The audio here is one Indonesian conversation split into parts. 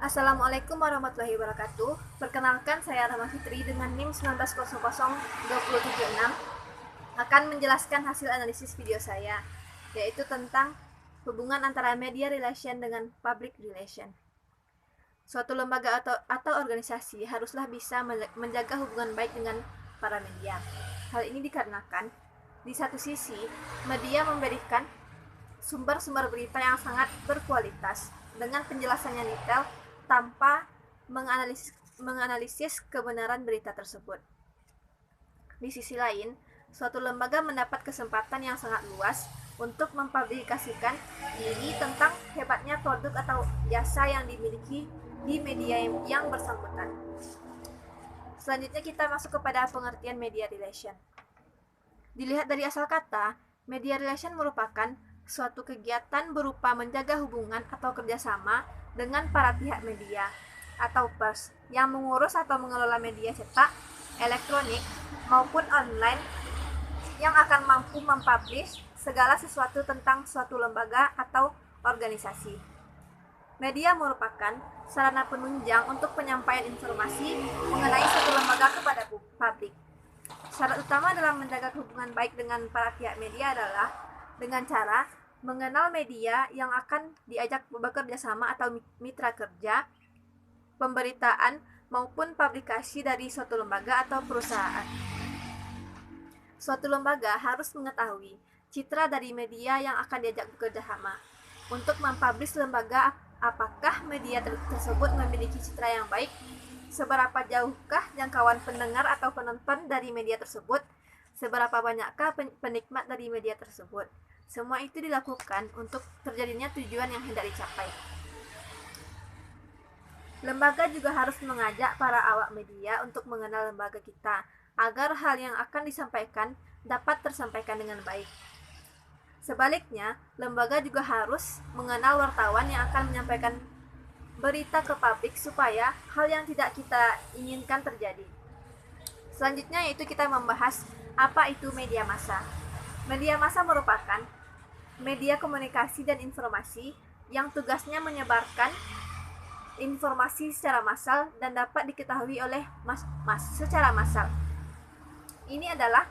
Assalamualaikum warahmatullahi wabarakatuh. Perkenalkan, saya Rahma Fitri dengan NIM 1900276 akan menjelaskan hasil analisis video saya, yaitu tentang hubungan antara media relation dengan public relation. Suatu lembaga atau organisasi haruslah bisa menjaga hubungan baik dengan para media. Hal ini dikarenakan, di satu sisi, media memberikan sumber-sumber berita yang sangat berkualitas dengan penjelasan yang detail tanpa menganalisis kebenaran berita tersebut. Di sisi lain, suatu lembaga mendapat kesempatan yang sangat luas untuk mempublikasikan diri tentang hebatnya produk atau jasa yang dimiliki di media yang bersangkutan. Selanjutnya kita masuk kepada pengertian media relation. Dilihat dari asal kata, media relation merupakan suatu kegiatan berupa menjaga hubungan atau kerjasama dengan para pihak media atau pers yang mengurus atau mengelola media cetak, elektronik, maupun online yang akan mampu mempublish segala sesuatu tentang suatu lembaga atau organisasi. Media merupakan sarana penunjang untuk penyampaian informasi mengenai suatu lembaga kepada publik. Syarat utama dalam menjaga hubungan baik dengan para pihak media adalah dengan cara mengenal media yang akan diajak bekerja sama atau mitra kerja, pemberitaan, maupun publikasi dari suatu lembaga atau perusahaan. Suatu lembaga harus mengetahui citra dari media yang akan diajak bekerja sama. Untuk mempublish lembaga, apakah media tersebut memiliki citra yang baik, seberapa jauhkah jangkauan pendengar atau penonton dari media tersebut, seberapa banyakkah penikmat dari media tersebut. Semua itu dilakukan untuk terjadinya tujuan yang hendak dicapai. Lembaga juga harus mengajak para awak media untuk mengenal lembaga kita, agar hal yang akan disampaikan dapat tersampaikan dengan baik. Sebaliknya, lembaga juga harus mengenal wartawan yang akan menyampaikan berita ke publik supaya hal yang tidak kita inginkan terjadi. Selanjutnya yaitu kita membahas apa itu media massa. Media massa merupakan media komunikasi dan informasi yang tugasnya menyebarkan informasi secara massal dan dapat diketahui oleh secara massal. Ini adalah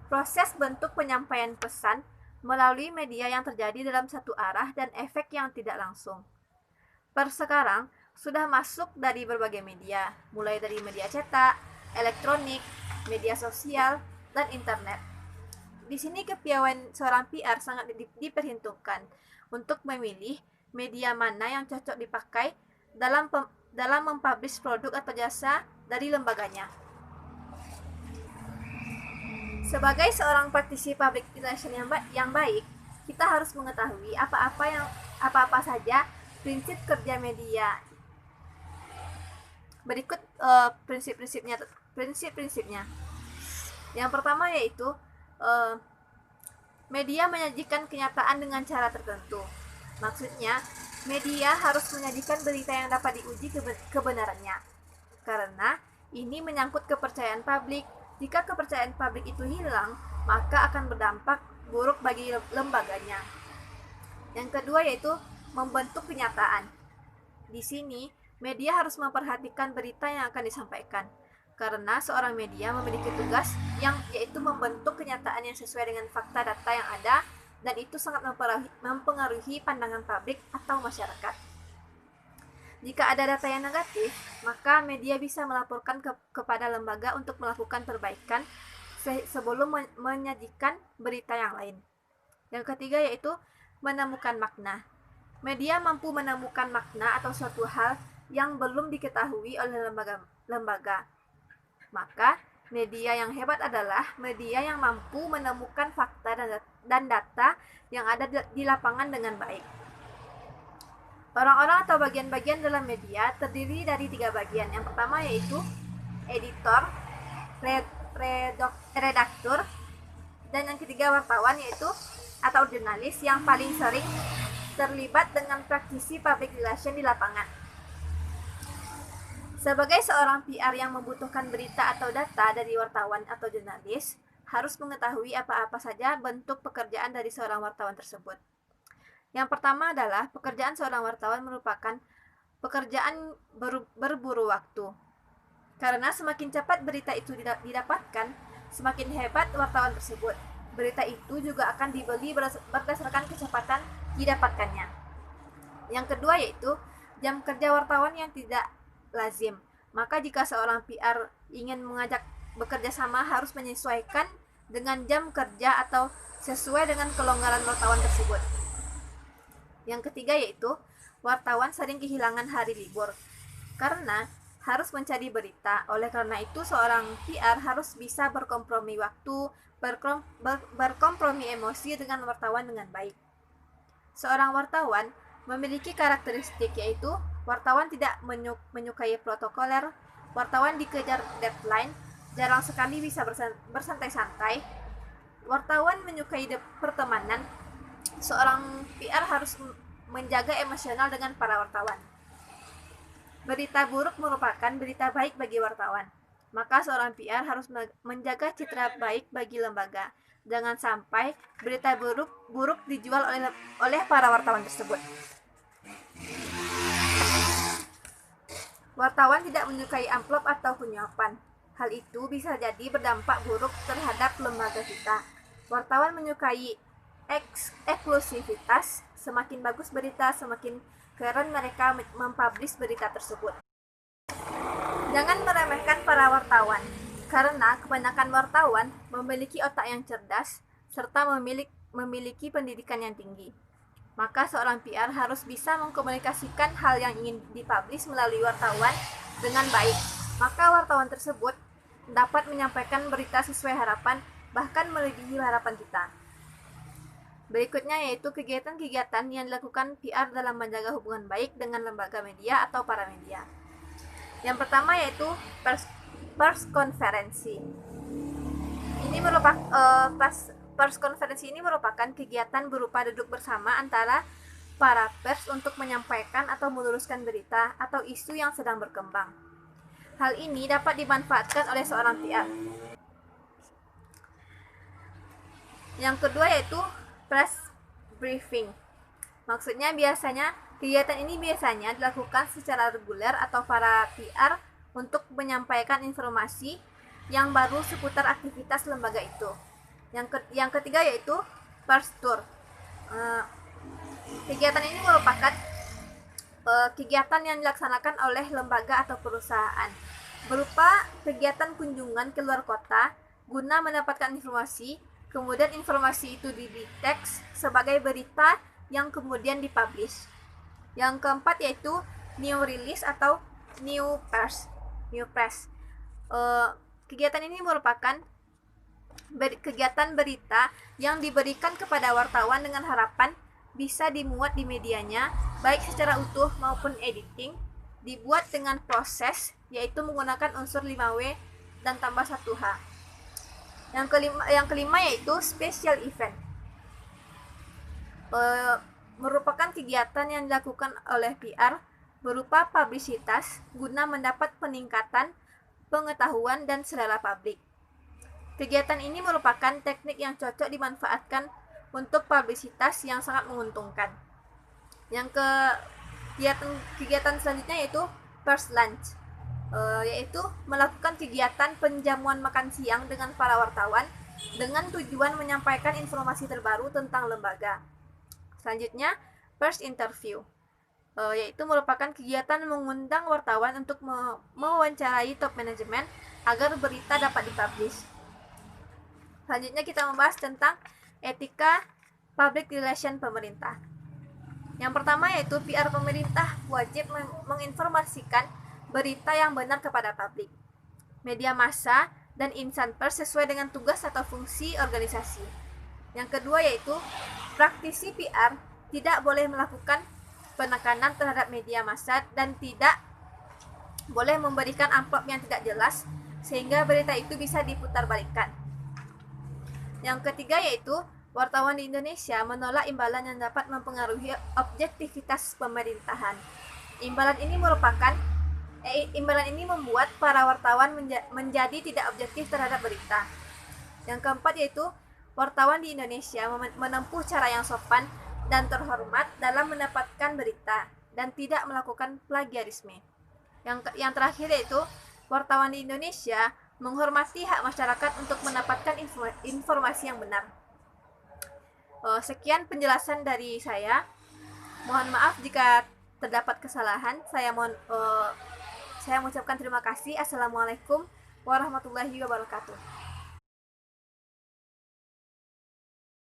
proses bentuk penyampaian pesan melalui media yang terjadi dalam satu arah dan efek yang tidak langsung. Per sekarang sudah masuk dari berbagai media, mulai dari media cetak, elektronik, media sosial, dan internet. Di sini kepiawaian seorang PR sangat diperhitungkan untuk memilih media mana yang cocok dipakai dalam mempublish produk atau jasa dari lembaganya. Sebagai seorang praktisi public relation yang baik, kita harus mengetahui apa-apa saja prinsip kerja media. Berikut prinsip-prinsipnya. Yang pertama yaitu media menyajikan kenyataan dengan cara tertentu. Maksudnya, media harus menyajikan berita yang dapat diuji kebenarannya. Karena ini menyangkut kepercayaan publik. Jika kepercayaan publik itu hilang, maka akan berdampak buruk bagi lembaganya. Yang kedua yaitu membentuk kenyataan. Di sini, media harus memperhatikan berita yang akan disampaikan. Karena seorang media memiliki tugas yaitu membentuk kenyataan yang sesuai dengan fakta data yang ada, dan itu sangat mempengaruhi pandangan publik atau masyarakat. Jika ada data yang negatif, maka media bisa melaporkan kepada lembaga untuk melakukan perbaikan sebelum menyajikan berita yang lain. Yang ketiga yaitu menemukan makna. Media mampu menemukan makna atau suatu hal yang belum diketahui oleh lembaga. Maka, media yang hebat adalah media yang mampu menemukan fakta dan data yang ada di lapangan dengan baik. Orang-orang atau bagian-bagian dalam media terdiri dari 3 bagian. Yang pertama yaitu editor, redaktur, dan yang ketiga wartawan yaitu atau jurnalis yang paling sering terlibat dengan praktisi public relation di lapangan. Sebagai seorang PR yang membutuhkan berita atau data dari wartawan atau jurnalis, harus mengetahui apa-apa saja bentuk pekerjaan dari seorang wartawan tersebut. Yang pertama adalah pekerjaan seorang wartawan merupakan pekerjaan berburu waktu. Karena semakin cepat berita itu didapatkan, semakin hebat wartawan tersebut. Berita itu juga akan dibeli berdasarkan kecepatan didapatkannya. Yang kedua yaitu jam kerja wartawan yang tidak lazim. Maka jika seorang PR ingin mengajak bekerja sama harus menyesuaikan dengan jam kerja atau sesuai dengan kelonggaran wartawan tersebut. Yang ketiga yaitu wartawan sering kehilangan hari libur karena harus mencari berita. Oleh karena itu seorang PR harus bisa berkompromi waktu, berkompromi emosi dengan wartawan dengan baik. Seorang wartawan memiliki karakteristik yaitu wartawan tidak menyukai protokoler, wartawan dikejar deadline, jarang sekali bisa bersantai-santai, wartawan menyukai pertemanan. Seorang PR harus menjaga emosional dengan para wartawan. Berita buruk merupakan berita baik bagi wartawan. Maka seorang PR harus menjaga citra baik bagi lembaga. Jangan sampai berita buruk dijual oleh para wartawan tersebut. Wartawan tidak menyukai amplop atau penyuapan. Hal itu bisa jadi berdampak buruk terhadap lembaga kita. Wartawan menyukai eksklusivitas. Semakin bagus berita, semakin keren mereka mempublish berita tersebut. Jangan meremehkan para wartawan, karena kebanyakan wartawan memiliki otak yang cerdas serta memiliki pendidikan yang tinggi. Maka seorang PR harus bisa mengkomunikasikan hal yang ingin dipublish melalui wartawan dengan baik. Maka wartawan tersebut dapat menyampaikan berita sesuai harapan, bahkan melebihi harapan kita. Berikutnya yaitu kegiatan-kegiatan yang dilakukan PR dalam menjaga hubungan baik dengan lembaga media atau para media. Yang pertama yaitu pers konferensi. Ini merupakan pers konferensi ini merupakan kegiatan berupa duduk bersama antara para pers untuk menyampaikan atau meluruskan berita atau isu yang sedang berkembang. Hal ini dapat dimanfaatkan oleh seorang PR. Yang kedua yaitu press briefing. Maksudnya kegiatan ini biasanya dilakukan secara reguler atau para PR untuk menyampaikan informasi yang baru seputar aktivitas lembaga itu. Yang ketiga yaitu press tour. Kegiatan ini merupakan kegiatan yang dilaksanakan oleh lembaga atau perusahaan berupa kegiatan kunjungan ke luar kota guna mendapatkan informasi. Kemudian informasi itu diteks sebagai berita yang kemudian dipublish. Yang keempat yaitu new release atau new press. Kegiatan ini merupakan kegiatan berita yang diberikan kepada wartawan dengan harapan bisa dimuat di medianya, baik secara utuh maupun editing, dibuat dengan proses, yaitu menggunakan unsur 5W dan tambah 1H. Yang kelima yaitu special event. Merupakan kegiatan yang dilakukan oleh PR berupa publisitas guna mendapat peningkatan pengetahuan dan selera publik. Kegiatan ini merupakan teknik yang cocok dimanfaatkan untuk publisitas yang sangat menguntungkan. Kegiatan selanjutnya yaitu first lunch. Yaitu melakukan kegiatan penjamuan makan siang dengan para wartawan dengan tujuan menyampaikan informasi terbaru tentang lembaga. Selanjutnya, first interview, yaitu merupakan kegiatan mengundang wartawan untuk mewawancarai top manajemen agar berita dapat dipublish. Selanjutnya kita membahas tentang etika public relation pemerintah. Yang pertama yaitu PR pemerintah wajib menginformasikan berita yang benar kepada publik, media massa, dan insan pers sesuai dengan tugas atau fungsi organisasi. Yang kedua yaitu praktisi PR tidak boleh melakukan penekanan terhadap media massa dan tidak boleh memberikan amplop yang tidak jelas sehingga berita itu bisa diputarbalikkan. Yang ketiga yaitu wartawan di Indonesia menolak imbalan yang dapat mempengaruhi objektivitas pemerintahan. Imbalan ini membuat para wartawan menjadi tidak objektif terhadap berita. Yang keempat yaitu wartawan di Indonesia menempuh cara yang sopan dan terhormat dalam mendapatkan berita dan tidak melakukan plagiarisme. Yang terakhir yaitu wartawan di Indonesia menghormati hak masyarakat untuk mendapatkan informasi yang benar. Sekian penjelasan dari saya. Mohon maaf jika terdapat kesalahan. Saya mengucapkan terima kasih. Assalamualaikum warahmatullahi wabarakatuh.